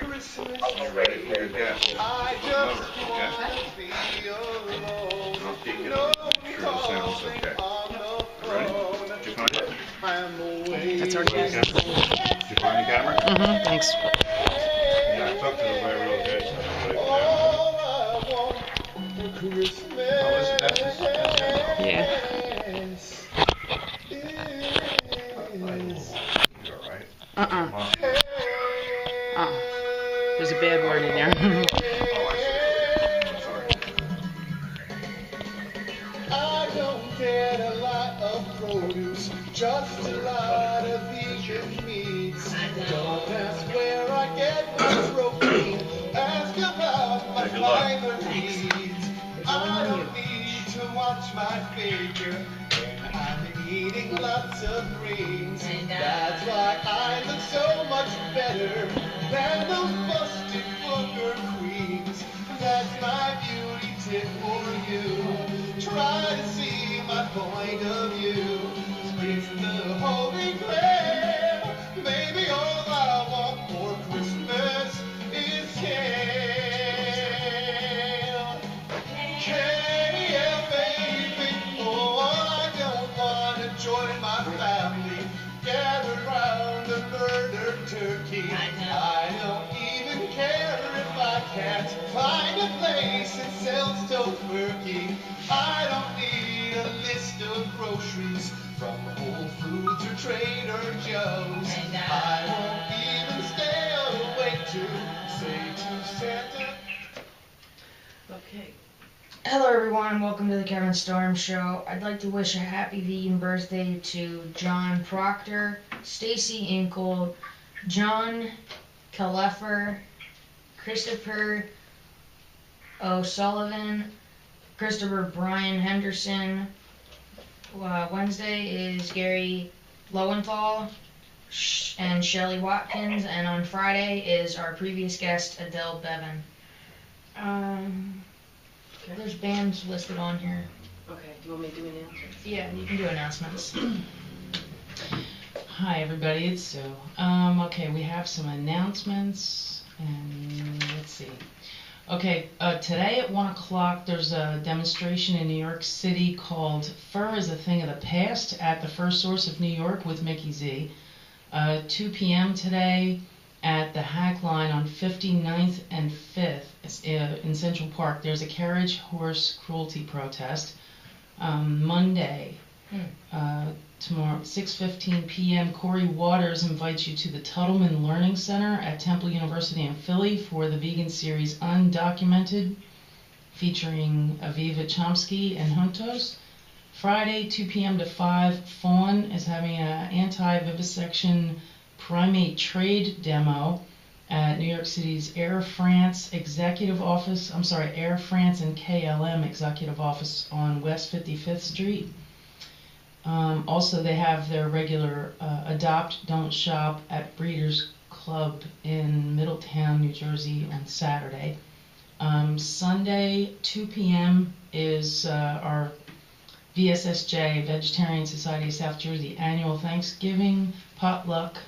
Mike. You ready for your guest? I just want to be alone. I'll keep you sure the sound's okay. Ready? Did you find it? That's our guest. Did you find the camera? Mm-hmm, thanks. Yeah, I talked to the railroad guys. Yeah. You're right. There's a bad word in there. Oh, I see. I'm sorry. I don't get a lot of produce, just a lot of vegan meats. Don't ask where I get my protein, ask about my fiber needs. I don't need to watch my figure when I'm eating lots of greens. That's why I look so much better than those busted booger queens. That's my beauty tip for you. Try to see my point of view. It's the Holy Grail. Baby, all I want for Christmas is kale. Kale, baby. Oh, I don't want to join my family. Gather round the murdered turkey. I don't even care if I can't find a place that sells tofurkey. I don't need a list of groceries from Whole Foods or Trader Joe's. I won't even stay awake to say to Santa. Okay. Hello everyone and welcome to the Kevin Storm Show. I'd like to wish a happy vegan birthday to John Proctor, Stacy Inkle, John Calefer, Christopher O'Sullivan, Christopher Brian Henderson. Wednesday is Gary Lowenthal and Shelley Watkins, and on Friday is our previous guest Adele Bevan. There's bands listed on here. Okay, do you want me to do announcements? Yeah, you can do announcements. Hi everybody, it's Sue. Okay, we have some announcements, and let's see. Okay, today at 1 o'clock there's a demonstration in New York City called Fur is a Thing of the Past at the First Source of New York with Mickey Z. 2 p.m. today at the Hack Line on 59th and 5th in Central Park. There's a carriage horse cruelty protest. Monday, tomorrow, 6:15 p.m., Corey Waters invites you to the Tuttleman Learning Center at Temple University in Philly for the vegan series Undocumented, featuring Aviva Chomsky and Juntos. Friday, 2 p.m. to 5, Fawn is having an anti-vivisection primate trade demo at New York City's Air France Executive Office, Air France and KLM Executive Office on West 55th Street. Also, they have their regular Adopt, Don't Shop at Breeders' Club in Middletown, New Jersey on Saturday. Sunday, 2 p.m. is our VSSJ, Vegetarian Society of South Jersey, annual Thanksgiving potluck,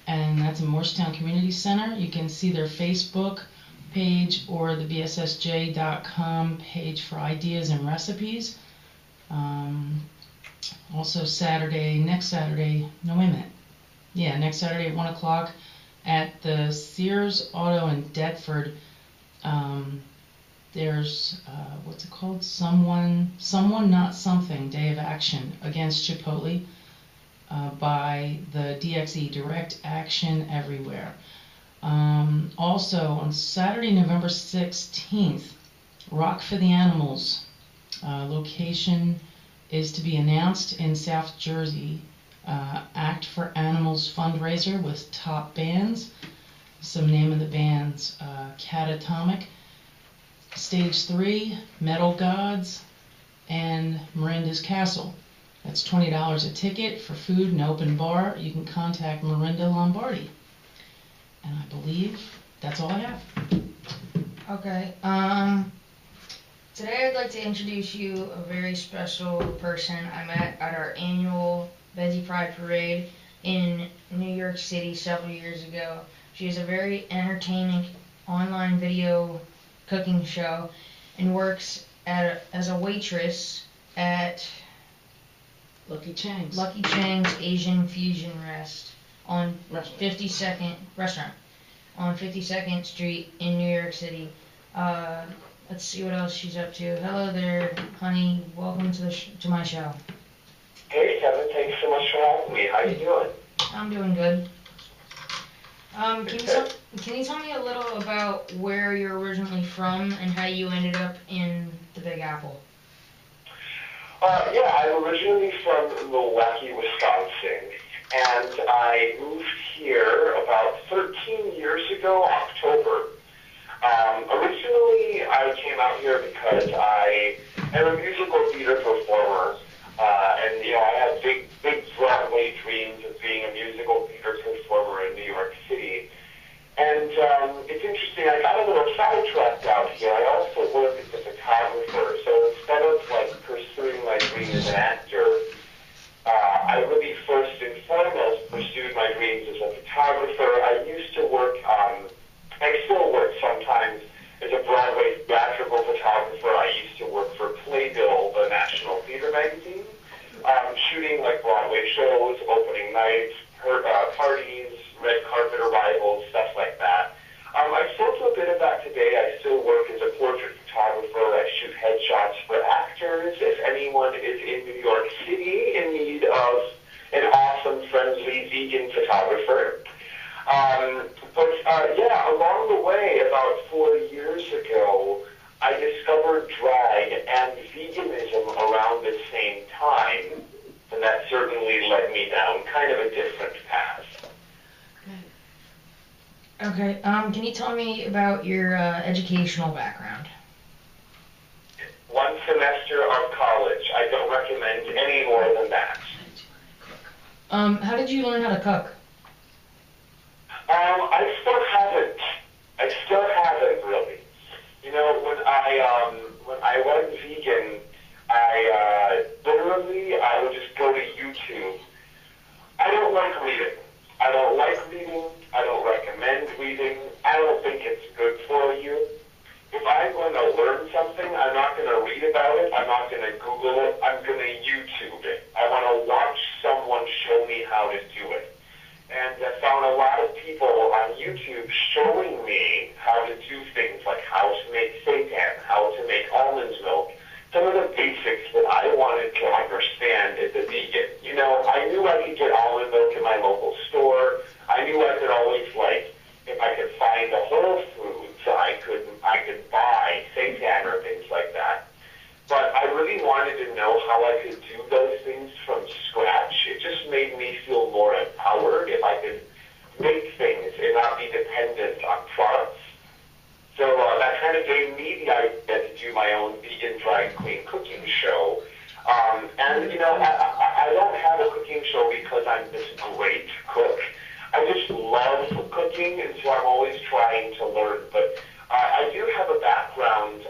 and that's in Morristown Community Center. You can see their Facebook page or the VSSJ.com page for ideas and recipes. Also next Saturday at 1 o'clock at the Sears Auto in Deptford, there's, what's it called? Someone Not Something Day of Action against Chipotle by the DXE, Direct Action Everywhere. Also on Saturday, November 16th, Rock for the Animals. Location is to be announced in South Jersey. Act for Animals fundraiser with top bands. Some name of the bands: Catatomic, Stage 3, Metal Gods, and Miranda's Castle. That's $20 a ticket for food and open bar. You can contact Miranda Lombardi. And I believe that's all I have. Okay, today I'd like to introduce you a very special person I met at our annual Veggie Pride Parade in New York City several years ago. She has a very entertaining online video cooking show and works as a waitress at Lucky Chang's. Lucky Chang's Asian Fusion on Restaurant. 52nd restaurant on 52nd Street in New York City. Let's see what else she's up to. Hello there, honey. Welcome to my show. Hey Kevin, thanks so much for having me. How you doing? I'm doing good. Can you tell me a little about where you're originally from and how you ended up in the Big Apple? Yeah, I'm originally from Milwaukee, Wisconsin, and I moved here about 13 years ago, October. Originally, I came out here because I am a musical theater performer, and I had big Broadway dreams of being a musical theater performer in New York City. And it's interesting, I got a little sidetracked out here. I also work as a photographer, so instead of pursuing my dream as an actor, I really first and foremost pursued my dreams as a photographer. I used to work, I still work sometimes as a Broadway theatrical photographer. I used to work for Playbill, the national theater magazine, shooting Broadway shows, opening nights, parties, red carpet arrivals, stuff like that. I still do a bit of that today. I still work as a portrait photographer. I shoot headshots for actors. If anyone is in New York City in need of an awesome, friendly, vegan photographer. Yeah, along the way, about 4 years ago, I discovered drag and veganism around the same time, and that certainly led me down kind of a different path. Okay, can you tell me about your educational background? 1 semester of college. I don't recommend any more than that. How did you learn how to cook? I still haven't really. When I went vegan, I would just go to YouTube. I don't like reading. I don't like reading. I don't recommend reading. I don't think it's good for you. If I'm going to learn something, I'm not going to read about it. I'm not going to Google it. I'm going to YouTube it. I want to watch someone show me how to do it. And I found a lot of people on YouTube showing me how to do things like how to make seitan, how to make almond milk, some of the basics that I wanted to understand as a vegan. I knew I could get almond milk in my local store. I knew I could always, if I could find a Whole Foods, I could buy seitan or things like that. But I really wanted to know how I could do those things from scratch. It just made me feel more empowered if I could make things and not be dependent on products. So that kind of gave me the idea to do my own vegan drag queen cooking show. I don't have a cooking show because I'm this great cook. I just love cooking, and so I'm always trying to learn. But I do have a background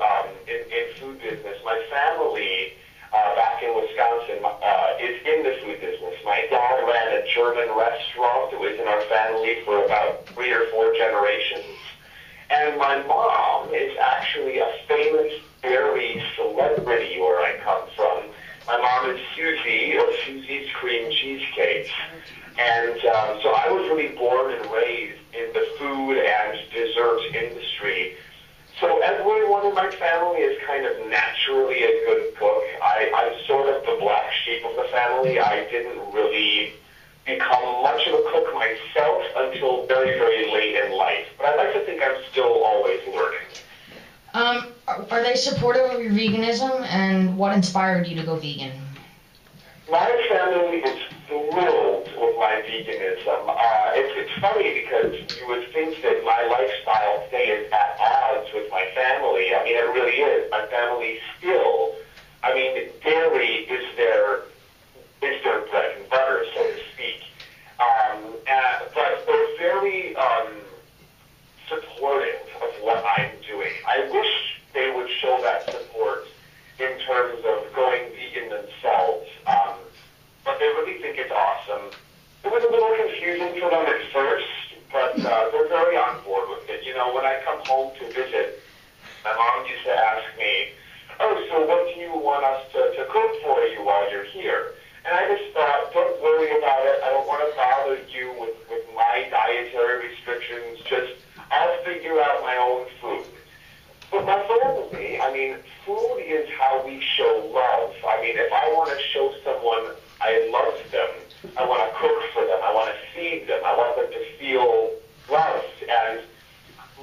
in food business. My family back in Wisconsin is in the food business. My dad ran a German restaurant that was in our family for about 3 or 4 generations. And my mom is actually a famous dairy celebrity where I come from. My mom is Susie of Susie's Cream Cheesecakes. And so I was really born and raised in the food and dessert industry. So everyone in my family is kind of naturally a good cook. I'm sort of the black sheep of the family. I didn't really become much of a cook myself until very, very late in life. But I like to think I'm still always learning. Are they supportive of your veganism, and what inspired you to go vegan? My family is thrilled with my veganism. It's funny because you would think that my lifestyle today is at odds with my family. I mean, it really is. My family still, dairy is their bread and butter, so to speak. But they're very supportive of what I'm doing. I wish they would show that support in terms of going vegan themselves. But they really think it's awesome. It was a little confusing for them at first, but they're very when I come home to visit, my mom used to ask me, oh, so what do you want us to cook for you while you're here? And I just thought, don't worry about it. I don't want to bother you with my dietary restrictions. Just, I'll figure out my own food. But my family, food is how we show love. If I want to show someone I love them, I want to cook for them, I want to feed them, I want them to feel loved. And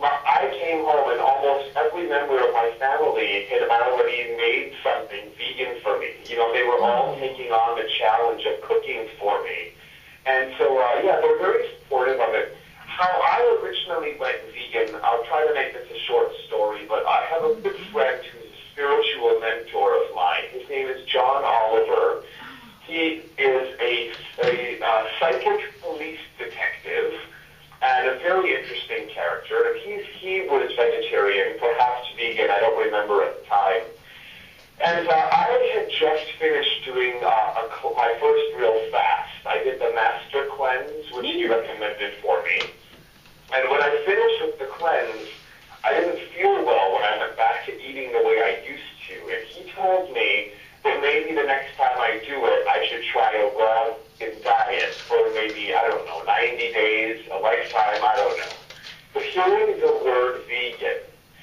I came home and almost every member of my family had already made something vegan for me. They were all taking on the challenge of cooking for me. And so, they're very supportive of it. How I originally went vegan, I'll try to make this a short story, but I have a good friend who's a spiritual mentor of mine. His name is John Oliver. He is a psychic police detective and a very interesting character. And he was vegetarian, perhaps vegan, I don't remember at the time. And I had just finished doing my first real fast. I did the master cleanse, which he recommended for me. And when I finished with the cleanse, I didn't feel well when I went back to eating the way I used to. And he told me that maybe the next time I do it, I should try a raw diet for maybe, 90 days, a lifetime, I don't know. But hearing the word vegan,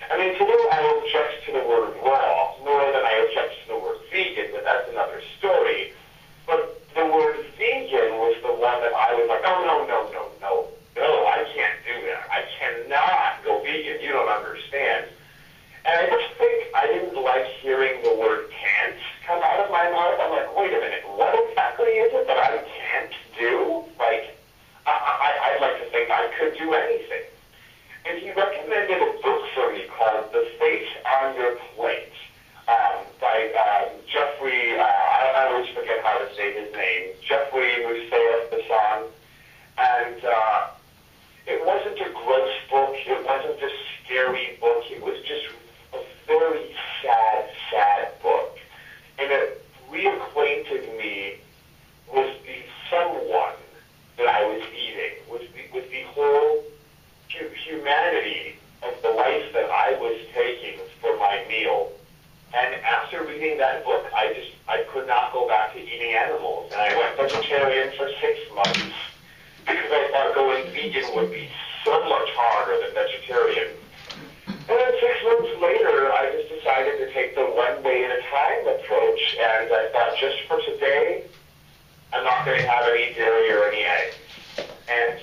today I object to the word raw more than I object to the word vegan, but that's another story. But the word vegan was the one that I was like, oh, no, I can't do that. I cannot go vegan. You don't understand. And I just think I didn't like hearing the word can't come out of my mouth. I'm like, wait a minute, what exactly is it that I can't do? I'd like to think I could do anything. And he recommended a book for me called The Face on Your Plate by Jeffrey, I always forget how to say his name, Jeffrey Moussaieff-Bassan. And it wasn't a gross book, it wasn't a scary book, it was just a very sad book. And it reacquainted me with the someone that I was eating, with the whole humanity of the life that I was taking for my meal. And after reading that book, I could not go back to eating animals. And I went vegetarian for 6 months because I thought going vegan would be so much harder than vegetarian. And then 6 months later, I just decided to take the one day at a time approach. And I thought, just for today, I'm not going to have any dairy or any eggs. And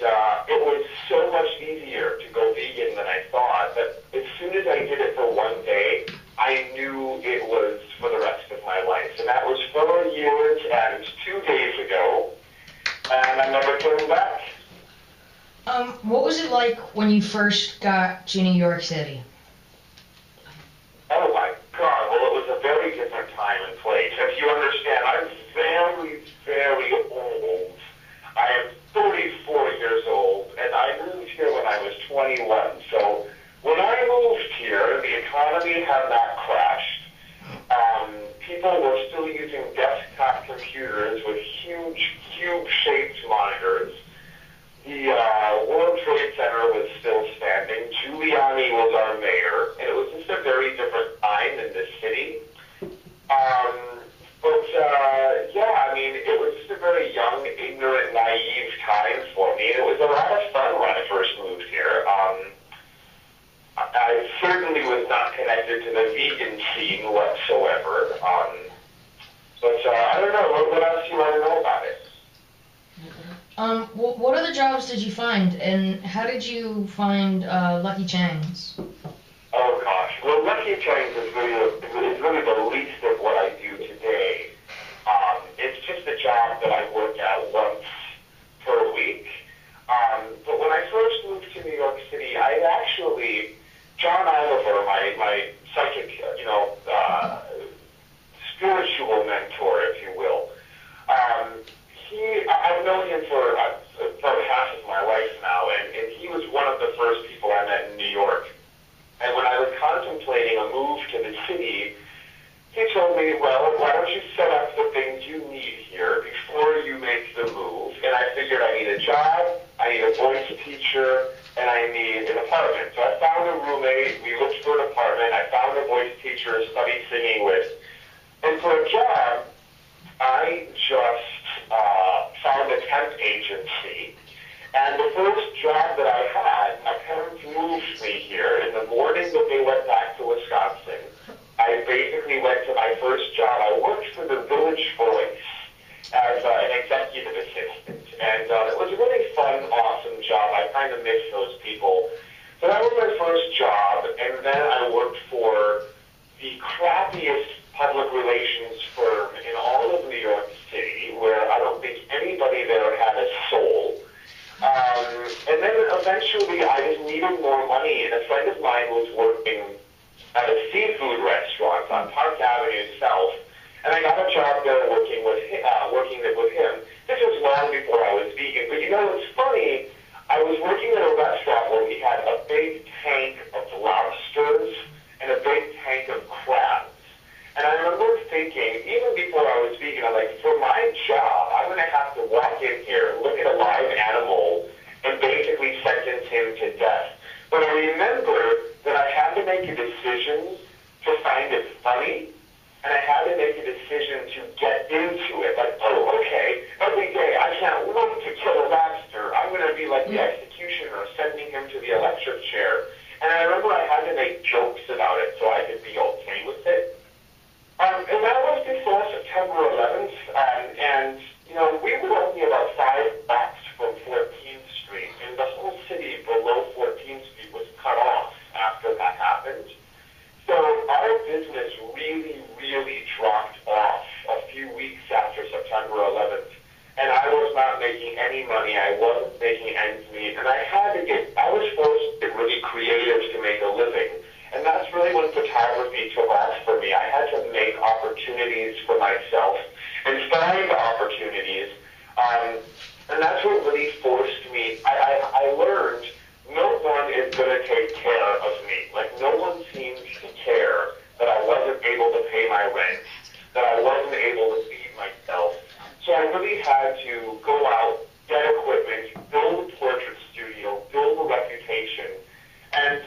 it was so much easier to go vegan than I thought that as soon as I did it for one day, I knew it was for the rest of my life. And that was 4 years and 2 days ago, and I never turned back. What was it like when you first got to New York City? Oh my God, well, it was a very different time and place. If you understand, I'm very old. I am 34 years old, and I moved here when I was 21. So when I moved here, the economy had not crashed. People were still using desktop computers with huge, cube-shaped monitors. The World Trade Center was still standing. Giuliani was our mayor, and it was just a very different time in this city. It was just a very young, ignorant, naive time for me. It was a lot of fun when I first moved here. I certainly was not connected to the vegan scene whatsoever. I don't know. What else do you want to know about it? What other jobs did you find, and how did you find Lucky Chang's? Oh gosh, well, Lucky Chang's is really the least of what I do today. It's just a job that I work at once per week. But when I first moved to New York City, John Oliver, my psychic, spiritual mentor, if you will, I've known him for about half of my life now, and he was one of the first people I met in New York. And when I was contemplating a move to the city, he told me, well, why don't you set up the things you need here before you make the move? And I figured I need a job, I need a voice teacher, and I need an apartment. So I a roommate. We looked for an apartment. I found a voice teacher to study singing with. And for a job, I just found a temp agency. And the first job that I had, my parents moved me here. In the morning that they went back to Wisconsin, I basically went to my first job. I worked for the Village Voice as an executive assistant. And it was a really fun, awesome job. I kind of miss those people. So that was my first job. And then I worked for the crappiest public relations firm in all of New York City, where I don't think anybody there had a soul. And then eventually I just needed more money, and a friend of mine was working at a seafood restaurant on Park Avenue South, and I got a job there working with him. This was long before I was vegan, but you know, it's funny, I was working at a restaurant where we had a big tank of lobsters and a big tank of crabs. And I remember thinking, even before I was vegan, I'm like, for my job, I'm going to have to walk in here, look at a live animal, and basically sentence him to death. But I remember that I had to make a decision to find it funny, and I had to make a decision to get into it. Like, oh, okay, every day I can't wait to kill a lobster. I'm going to be like the executioner, sending him to the electric chair. And I remember I had to make jokes about it so I could be okay with it. And that was before September 11th, and, you know, we were only about 5 blocks from 14th Street, and the whole city below 14th Street was cut off after that happened. So our business really, really dropped off a few weeks after September 11th, and I was not making any money. I wasn't making ends meet, and I was forced to get really creative to make a living. And that's really when photography took off for me. I had to make opportunities for myself and find opportunities. And that's what really forced me. I learned no one is going to take care of me. Like, no one seems to care that I wasn't able to pay my rent, that I wasn't able to feed myself. So I really had to go out, get equipment, build a portrait studio, build a reputation. And,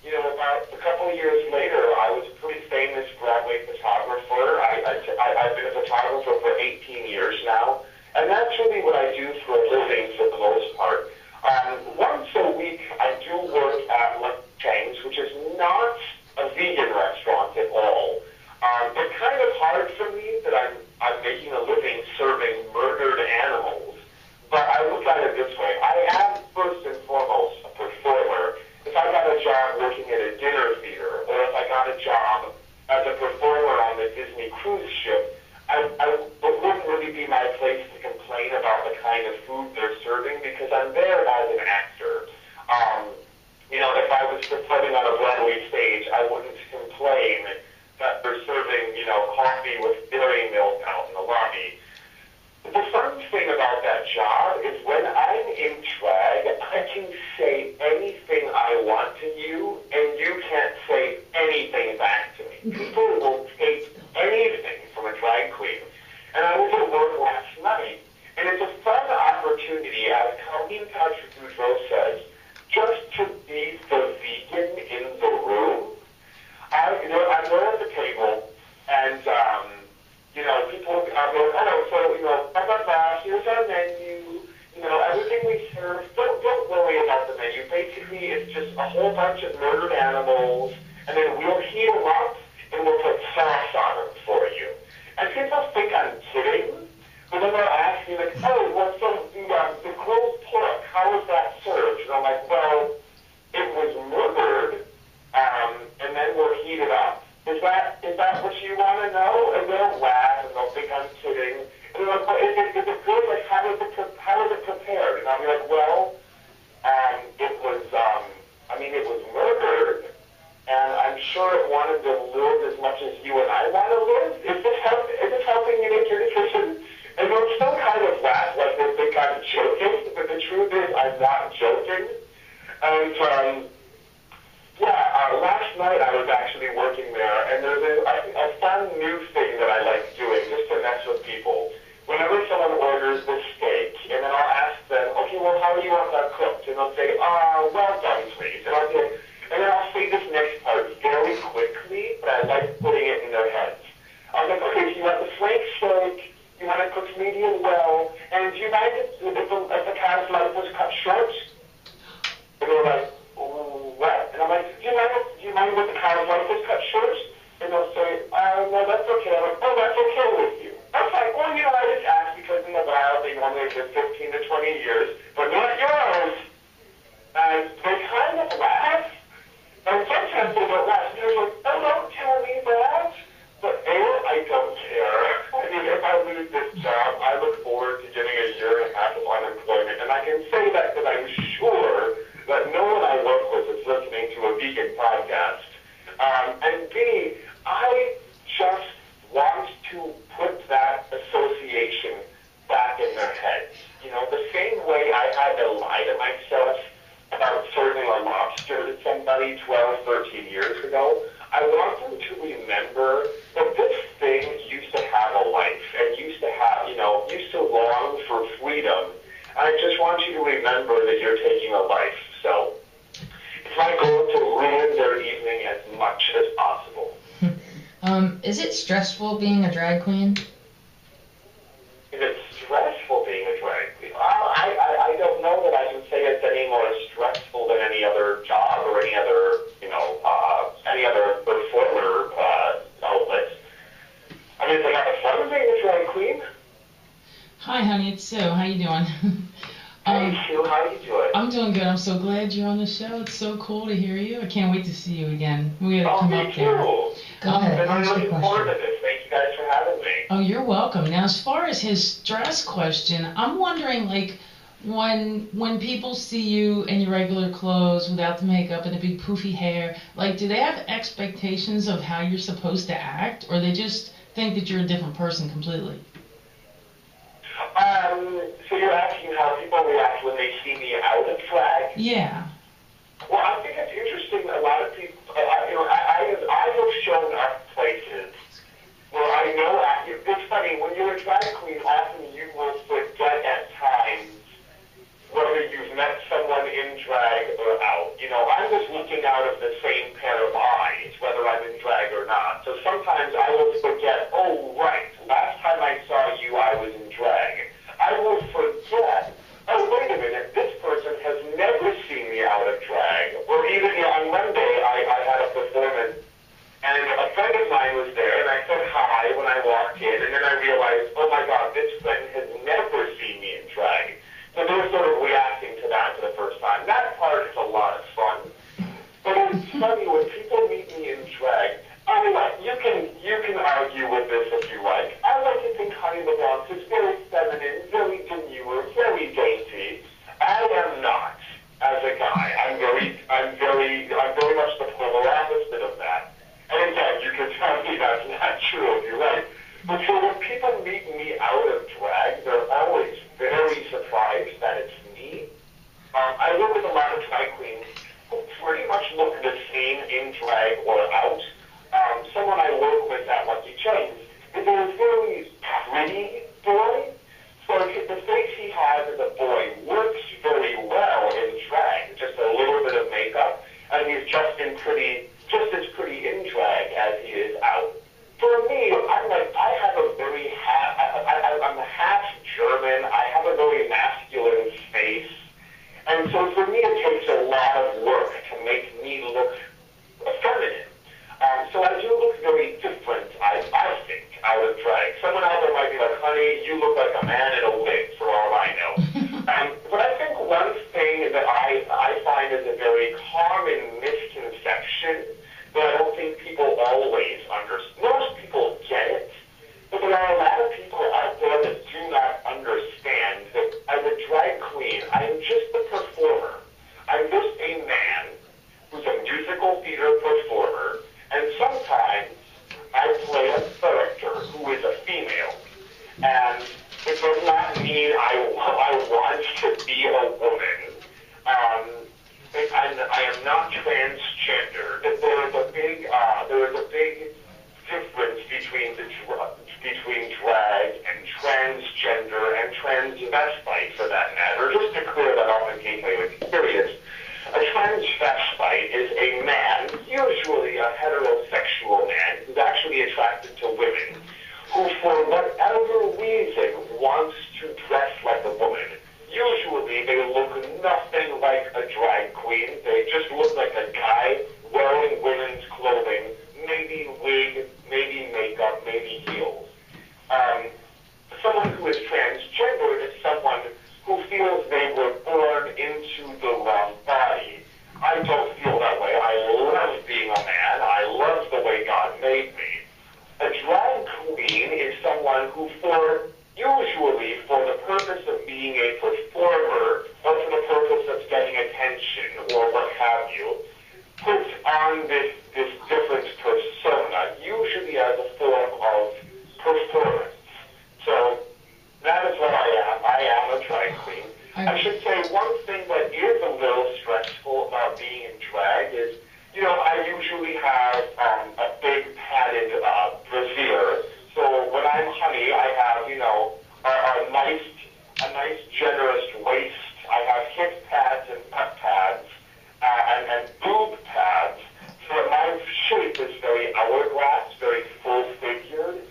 you know, about a couple of years later, I was a pretty famous Broadway photographer. I've been a photographer for 18 years now, and that's really what I do for a living for the most part. Once a week, I do work at LaBronx, which is not a vegan restaurant at all. It's kind of hard for me that I'm making a living serving murdered animals, but I look at it this way. I am, first and foremost, a performer. If I got a job working at a dinner theater, or if I got a job as a performer on the Disney cruise ship, it wouldn't really be my place to complain about the kind of food they're serving, because I'm there as an actor. You know, if I was performing on a Broadway stage, I wouldn't complain that they're serving, you know, coffee with dairy milk out in the lobby. The fun thing about that job is when I'm in drag, I can say anything I want to you, and you can't say anything back to me. People will take anything from a drag queen. And I was at work last night, and it's a fun opportunity, as Colleen Patrick Boudreau says, just to be the vegan in the room. I'm there at the table, and you know, people are going, oh, so, you know, blah, blah, blah, here's our menu, you know, everything we serve, don't worry about the menu. Basically, it's just a whole bunch of murdered animals, and then we'll heat them up, and we'll put sauce on them for you. And people think I'm kidding, but then they'll ask me, like, oh, well, so the grilled pork, how was that served? And I'm like, well, it was murdered, and then we'll heat it up. Is that what you want to know? And they'll laugh, and they'll think I'm kidding. And they're like, well, is it good? Like, how was it prepared? And I'll be like, well, it was murdered, and I'm sure it wanted to live as much as you and I want to live. Is this helping you make your decision? And they'll still kind of laugh like they think I'm joking, but the truth is I'm not joking. And, last night I was actually working there, and there's a fun new thing that I like doing just to mess with people. Whenever someone orders the steak, and then I'll ask them, okay, well, how do you want that cooked? And they'll say, well done, please. And I'll say, and vegan podcast. And B, I just want to put that association back in their heads. You know, the same way I had to lie to myself about serving a lobster to somebody 12, 13 years ago, I want them to remember that this thing used to have a life and used to long for freedom. I just want you to remember that you're taking a life. So it's my goal to ruin their evening as much as possible. Is it stressful being a drag queen? Is it stressful being a drag queen? I don't know that I can say it's any more stressful than any other job or any other performer outlet. I mean, they have a fun being a drag queen. Hi, honey, it's Sue. How you doing? Hey, Sue, how you doing? I'm doing good. I'm so glad you're on the show. It's so cool to hear you. I can't wait to see you again. We gotta come up there. Go ahead. And I'm Ask your looking forward to this. Thank you guys for having me. Oh, you're welcome. Now, as far as his dress question, I'm wondering, like, when people see you in your regular clothes without the makeup and the big poofy hair, like, do they have expectations of how you're supposed to act, or they just think that you're a different person completely? So you're asking how people react when they see me out of drag? Yeah. Well, I think it's interesting. A lot of people, I have shown up places where I know. It's funny when you're a drag queen. Often you will forget at times whether you've met someone in drag or out. You know, I'm just looking out of the same pair of eyes, whether I'm in drag or not. So sometimes I will forget. Oh, right. Last time I saw you, I was in drag. I will forget, oh, wait a minute, this person has never seen me out of drag. Or even, on Monday, I had a performance, and a friend of mine was there, and I said hi when I walked in, and then I realized, oh my God, this friend has never seen me in drag. So they're sort of reacting to that for the first time. That part is a lot of fun. But it's funny, when people meet me in drag, you can argue with this if you like. I like to think LaBronx is very feminine, very demure, very dainty. I am not, as a guy. I'm very much the polar opposite of that. And again, you can tell me that's not true if you like. But so when people meet me out of drag, they're always very surprised that it's me. I work with a lot of drag queens who pretty much look the same in drag or out. Someone I work with at Lucky Chains is a very pretty boy. So the face he has as a boy works very well in drag, just a little bit of makeup, and he's just as pretty in drag as he is out. For me, I'm half German. I have a very masculine face, and so for me it takes a lot of work to make me look feminine. So I do look very different, I think, out of drag. Someone out there might be like, honey, you look like a man in a wig, for all I know. But I think one thing that I find is a very common misconception that I don't think people always understand. Most people get it, but there are a lot of people out there that do not understand that as a drag queen, I'm just a performer. I'm just a man who's a musical theater performer. And sometimes I play a character who is a female. And it does not mean I want to be a woman. I am not transgender. There is a big difference between drag and transgender and transvestite, for that matter. Just to clear that up in case I was curious. A transvestite is a man, usually a heterosexual man, who's actually attracted to women, who for whatever reason wants to dress like a woman. Usually they look nothing like a drag queen. They just look like a guy wearing women's clothing, maybe wig, maybe makeup, maybe heels. Someone who is transgender is someone who feels they were born into the wrong body. I don't feel that way. I love being a man. I love the way God made me. A drag queen is someone who usually for the purpose of being a performer or for the purpose of getting attention or what have you, puts on this different persona, usually as a form of performance. So that is what I am. I am a drag queen. I should say one thing that is a little stressful about being in drag is, I usually have a big padded brassiere. So when I'm honey, I have, a nice generous waist. I have hip pads and butt pads and boob pads. So my shape is very hourglass, very full-figured.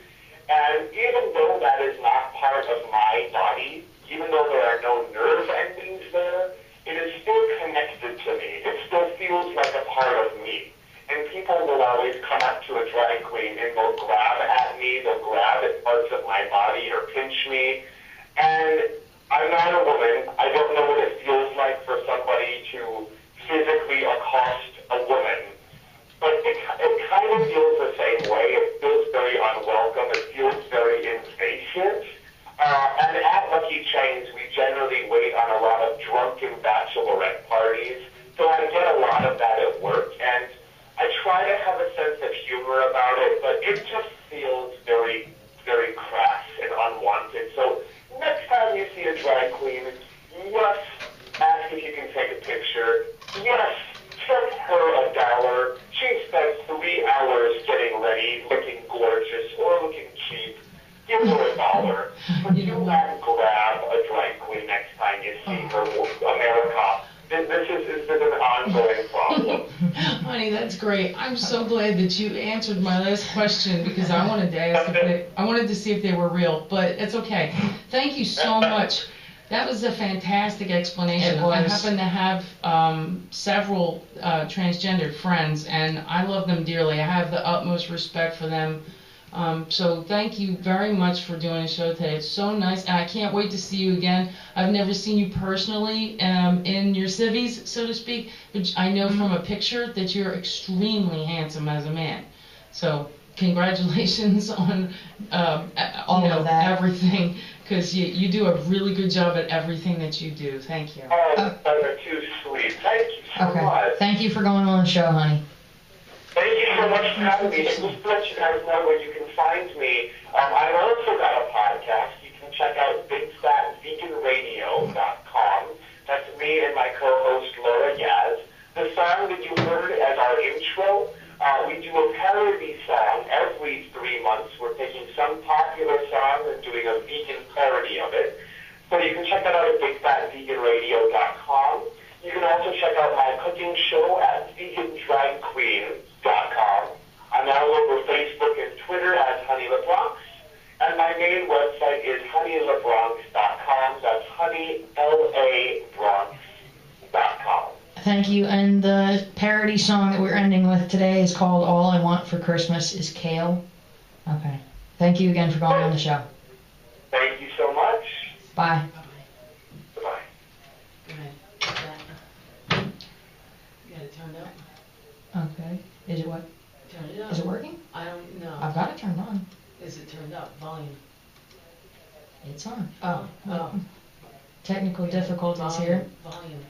And even though that is not part of my body, even though there are no nerve endings there, it is still connected to me. It still feels like a part of me. And people will always come up to a drag queen and they'll grab at me, they'll grab at parts of my body or pinch me. And I'm not a woman. I don't know what it feels like for somebody to physically accost a woman. But it kind of feels the same way. It feels very unwelcome. It feels very invasive. And at Lucky Chains, we generally wait on a lot of drunken bachelorette parties. So I get a lot of that at work. And I try to have a sense of humor about it, but it just feels very, very crass and unwanted. So next time you see a drag queen, yes, ask if you can take a picture. Yes, tip her $1. She spent 3 hours getting ready, looking gorgeous or looking cheap. Give her $1. But do not grab a drag queen next time you see her. America, this is an ongoing problem. Honey, that's great. I'm so glad that you answered my last question because I wanted to ask I wanted to see if they were real, but it's okay. Thank you so much. That was a fantastic explanation. It was. I happen to have several transgendered friends, and I love them dearly. I have the utmost respect for them. So thank you very much for doing the show today. It's so nice, and I can't wait to see you again. I've never seen you personally in your civvies, so to speak, but I know from a picture that you're extremely handsome as a man. So congratulations on All of that. everything, because you do a really good job at everything that you do. Thank you. Oh, you're too sweet. Thank you so much. Thank you for going on the show, honey. Thank you so much for having me. And just to let you guys know where you can find me, I've also got a podcast. You can check out BigFatVeganRadio.com. That's me and my co-host Laura Yaz. The song that you heard as our intro, we do a parody song every 3 months. We're taking some popular song and doing a vegan parody of it. So you can check that out at BigFatVeganRadio.com. You can also check out my cooking show at VeganDragQueen.com. I'm all over Facebook and Twitter as Honey LaBronx. And my main website is HoneyLaBronx.com. That's HoneyLaBronx.com. Thank you. And the parody song that we're ending with today is called All I Want for Christmas is Kale. Okay. Thank you again for going on the show. Thank you so much. Bye. Bye. Go ahead. You got it turned up? Okay. Is it what? Turn it up. Is it working? I don't know. I've got it turned on. Is it turned up? Volume. It's on. Oh. Oh. Technical difficulties here. Volume.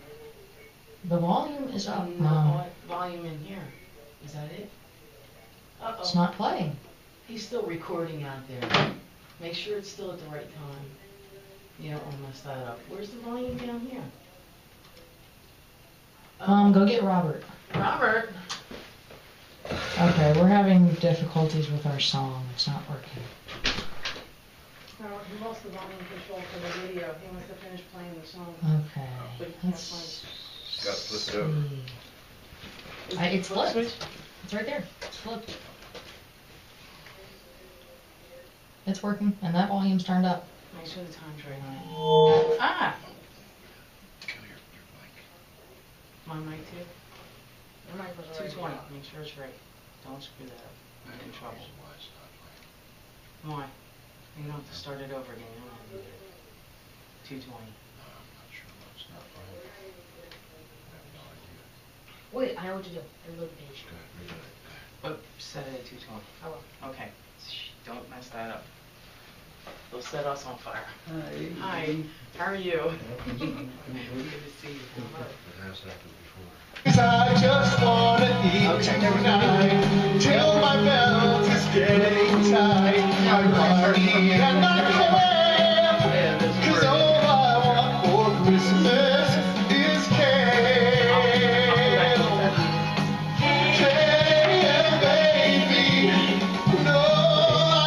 The volume is up. No. Volume in here. Is that it? Uh-oh. It's not playing. He's still recording out there. Make sure it's still at the right time. You don't want to mess that up. Where's the volume down here? Go get Robert. Robert! Okay, we're having difficulties with our song. It's not working. No, he lost the volume control for the video. He wants to finish playing the song. Okay. But he can't Let's Got to flip it over. see. It's flipped. It's right there. It's flipped. It's working, and that volume's turned up. Make sure the time's right on it. Ah! Come here, your mic. My mic too? Your mic was 220. Make sure it's right. Don't screw that up. I'm in trouble. Why? You don't have to start it over again. You don't have to do it. 220. I'm not sure what's not fine. I have no idea. Wait, I know what to do. Reload the page. Go ahead, read it. Oh, set it at 220. I will. Okay. Shh, don't mess that up. They'll set us on fire. Hi. Hi. How are you? Good to see you. It has happened before. I just wanna tonight, till my belt is getting tight. I party and I care, 'cause all I want for Christmas is kale. Kale, baby. No, I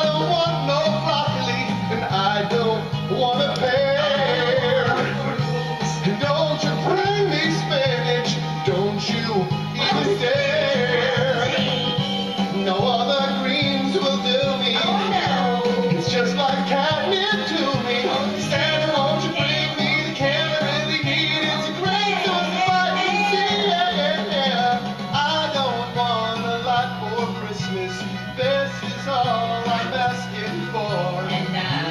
don't want no broccoli, and I don't want a pear. And don't you bring me spinach, don't you even dare. No other greens will do me. It's just like catnip to me. Santa, won't you bring me the can I really need? It's a great source of vitamin C. I don't want a lot for Christmas. This is all I'm asking for. You can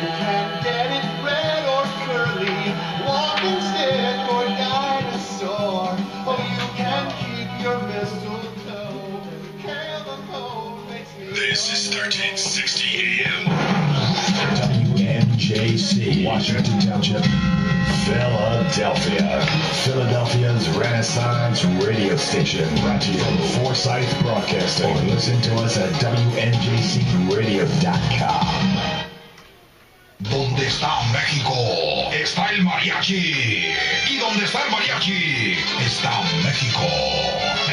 get it red or curly, walking stick or dinosaur. Oh, you can keep your mistletoe. Kale the cold makes me. This is 1360 AM. WNJC, Washington Township, Philadelphia. Philadelphia's Renaissance radio station. Brought to you from Forsyth Broadcasting. Or listen to us at WNJCradio.com. Donde está México, está el mariachi. Y donde está el mariachi, está México.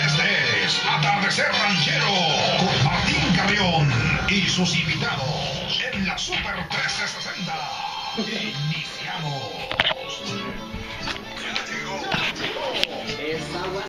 Este es Atardecer Ranchero con Martín Carrión y sus invitados en la Super 360. Iniciamos.